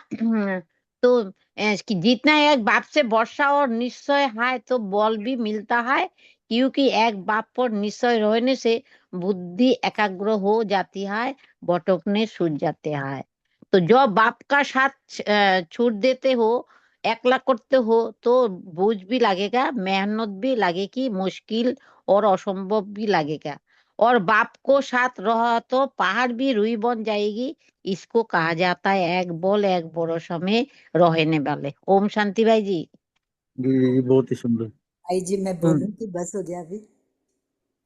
तो कि जितना एक बाप से वर्षा और निश्चय है, तो बल भी मिलता है, क्योंकि एक बाप पर निश्चय रहने से बुद्धि एकाग्र हो जाती है, भटकने छूट जाते हैं। तो जो बाप का साथ छूट देते हो, एकला करते हो, तो बोझ भी लगेगा, मेहनत भी लगेगी, मुश्किल और असंभव भी लगेगा। और बाप को साथ रहा तो पहाड़ भी रुई बन जाएगी। इसको कहा जाता है एक बोल एक भरोसा में रहने वाले। ओम शांति भाई जी। जी जी जी, बहुत ही सुंदर। भाई जी मैं बोलूं कि बस हो गया अभी?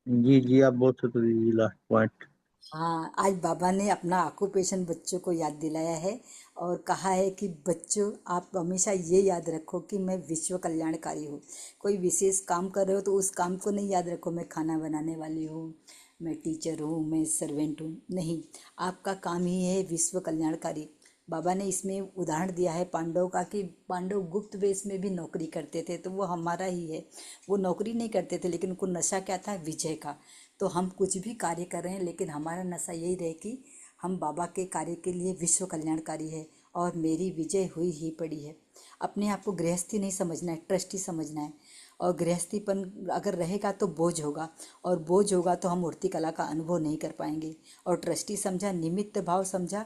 जी जी, आप बोल सकते हो दीदी, लास्ट पॉइंट। हाँ, आज बाबा ने अपना ऑक्यूपेशन बच्चों को याद दिलाया है, और कहा है कि बच्चों आप हमेशा ये याद रखो कि मैं विश्व कल्याणकारी हूँ। कोई विशेष काम कर रहे हो तो उस काम को नहीं याद रखो, मैं खाना बनाने वाली हूँ, मैं टीचर हूँ, मैं सर्वेंट हूँ। नहीं, आपका काम ही है विश्व कल्याणकारी। बाबा ने इसमें उदाहरण दिया है पांडव का कि पांडव गुप्त वेश में भी नौकरी करते थे, तो वो हमारा ही है। वो नौकरी नहीं करते थे लेकिन उनको नशा क्या था, विजय का। तो हम कुछ भी कार्य कर रहे हैं लेकिन हमारा नशा यही रहे कि हम बाबा के कार्य के लिए विश्व कल्याणकारी है और मेरी विजय हुई ही पड़ी है। अपने आप को गृहस्थी नहीं समझना है, ट्रस्टी समझना है। और गृहस्थीपन अगर रहेगा तो बोझ होगा, और बोझ होगा तो हम मूर्ति कला का अनुभव नहीं कर पाएंगे। और ट्रस्टी समझा, निमित्त भाव समझा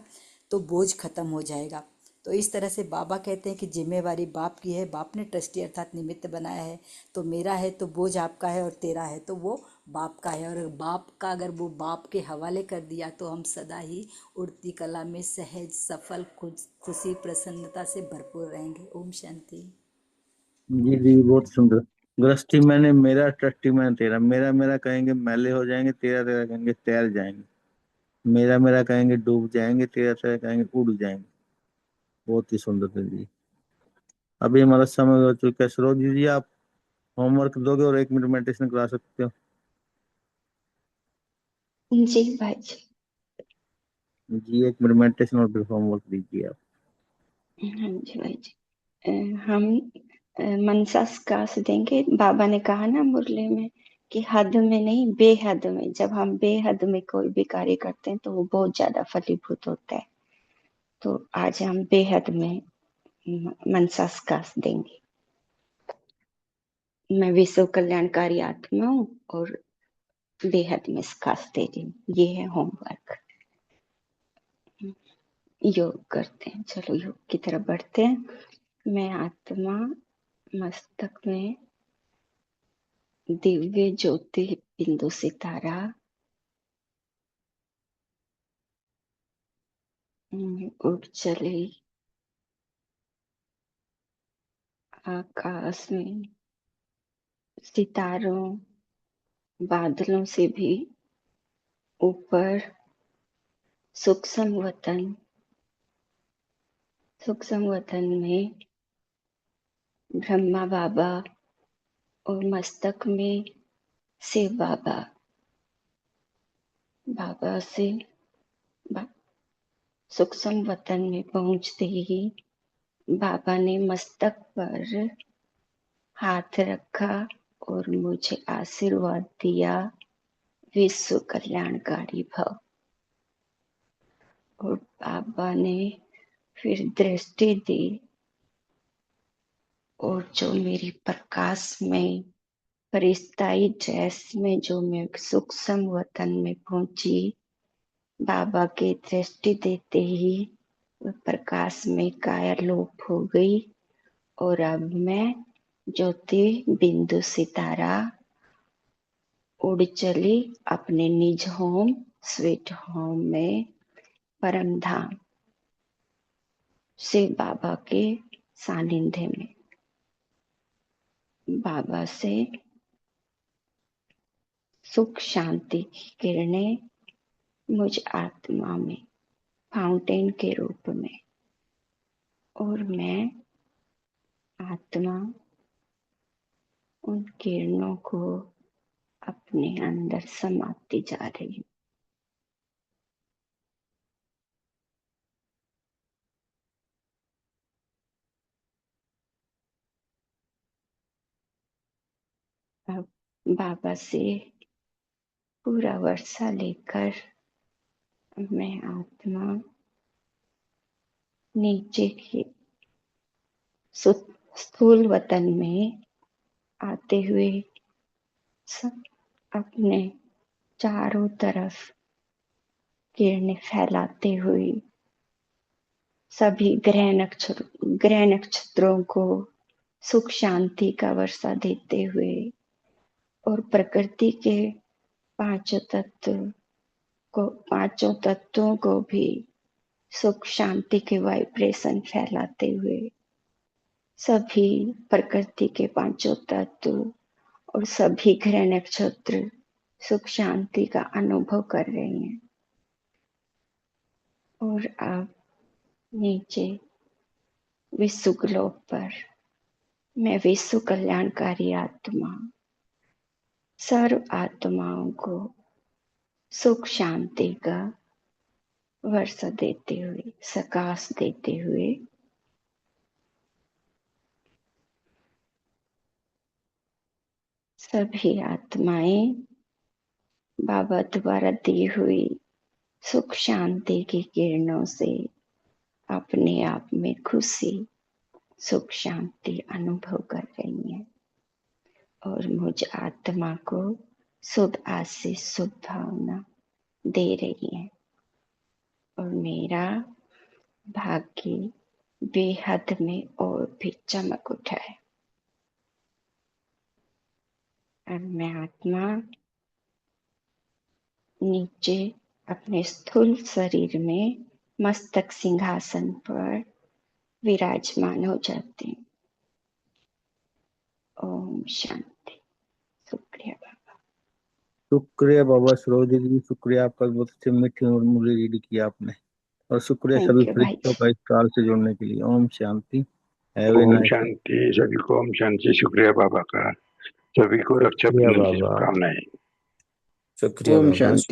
तो बोझ खत्म हो जाएगा। तो इस तरह से बाबा कहते हैं कि जिम्मेवारी बाप की है, बाप ने ट्रस्टी अर्थात निमित्त बनाया है, तो मेरा है तो बोझ आपका है और तेरा है तो वो बाप का है। और बाप का अगर वो बाप के हवाले कर दिया तो हम सदा ही उड़ती कला में सहज सफल खुशी प्रसन्नता से भरपूर रहेंगे। ओम शांति। जी जी, बहुत सुंदर। गृहस्थी मैंने मेरा, ट्रस्टी मैंने तेरा। मेरा मेरा कहेंगे मैले हो जाएंगे, तेरा तेरा कहेंगे तैर जाएंगे। मेरा मेरा कहेंगे डूब जाएंगे, तेरा तेरा कहेंगे उड़ जाएंगे। बहुत ही सुंदर दीदी। अभी हमारा समय हो चुका है। सरोज दीदी, आप होमवर्क दोगे और 1 मिनट मेडिटेशन करा सकते हो? जी भाई जी। जी, 1 मिनट मेडिटेशन और फिर होमवर्क दीजिए आप। हाँ जी भाई जी। हम मनसा स्कास देंगे। बाबा ने कहा ना मुरली में कि हद में नहीं, बेहद में। जब हम बेहद में कोई भी कार्य करते हैं तो वो बहुत ज्यादा फलीभूत होता है। तो आज हम बेहद में मनसा स्कास देंगे। मैं विश्व कल्याणकारी आत्मा हूँ और बेहद में स्कास दे रही हूँ। ये है होमवर्क। योग करते हैं। चलो योग की तरफ बढ़ते हैं। मैं आत्मा मस्तक में दिव्य ज्योति बिंदु सितारा उड़ चले आकाश में, सितारों बादलों से भी ऊपर सूक्ष्म वतन में ब्रह्मा बाबा और मस्तक में शिव बाबा। बाबा से सूक्ष्म वतन में पहुंचते ही बाबा ने मस्तक पर हाथ रखा और मुझे आशीर्वाद दिया, विश्व कल्याणकारी भव। और बाबा ने फिर दृष्टि दी और जो मेरी प्रकाश में परिस्ताई ड्रेस में जो मैं सूक्ष्म वतन में पहुंची, बाबा के दृष्टि देते ही वह प्रकाश में कायालोप हो गई। और अब मैं ज्योति बिंदु सितारा उड़ चली अपने निज होम स्वीट होम में, परम धाम शिव बाबा के सानिध्य में। बाबा से सुख शांति की किरणें मुझ आत्मा में फाउंटेन के रूप में, और मैं आत्मा उन किरणों को अपने अंदर समाती जा रही हूँ। अब बाबा से पूरा वर्षा लेकर मैं आत्मा नीचे की स्थूल वतन में आते हुए अपने चारों तरफ किरणें फैलाते हुए सभी ग्रह नक्षत्रों को सुख शांति का वर्षा देते हुए और प्रकृति के पांचों तत्वों को भी सुख शांति के वाइब्रेशन फैलाते हुए सभी प्रकृति के पांचों तत्व और सभी ग्रह नक्षत्र सुख शांति का अनुभव कर रहे हैं। और अब नीचे विश्व ग्लोब पर मैं विश्व कल्याणकारी आत्मा सर्व आत्माओं को सुख शांति का वर्षा देते हुए, सकाश देते हुए सभी आत्माएं बाबा द्वारा दी हुई सुख शांति की किरणों से अपने आप में खुशी, सुख शांति अनुभव कर रही हैं और मुझ आत्मा को शुभ आशीष, शुभ भावना दे रही हैं और मेरा भाग्य बेहद में और भी चमक उठा है। और मैं आत्मा नीचे अपने स्थूल शरीर में मस्तक सिंहासन पर विराजमान हो जाती हूँ। ओम शांति। शुक्रिया बाबा। शुक्रिया बाबा सरोजी जी, शुक्रिया आपका, बहुत अच्छे मीठी और मुरली रीड किया आपने। और शुक्रिया थैंक सभी यू भाई। फरिश्तों का इस काल से जुड़ने के लिए। ओम शांति। हैव ए ओम नाइस डे। शांति, सभी को ओम शांति। शुक्रिया बाबा का, सभी को रक्षा शुक्रिया बंधन की बाबा, शुभकामनाएं। शुक्रिया ओम बाबा। शांति।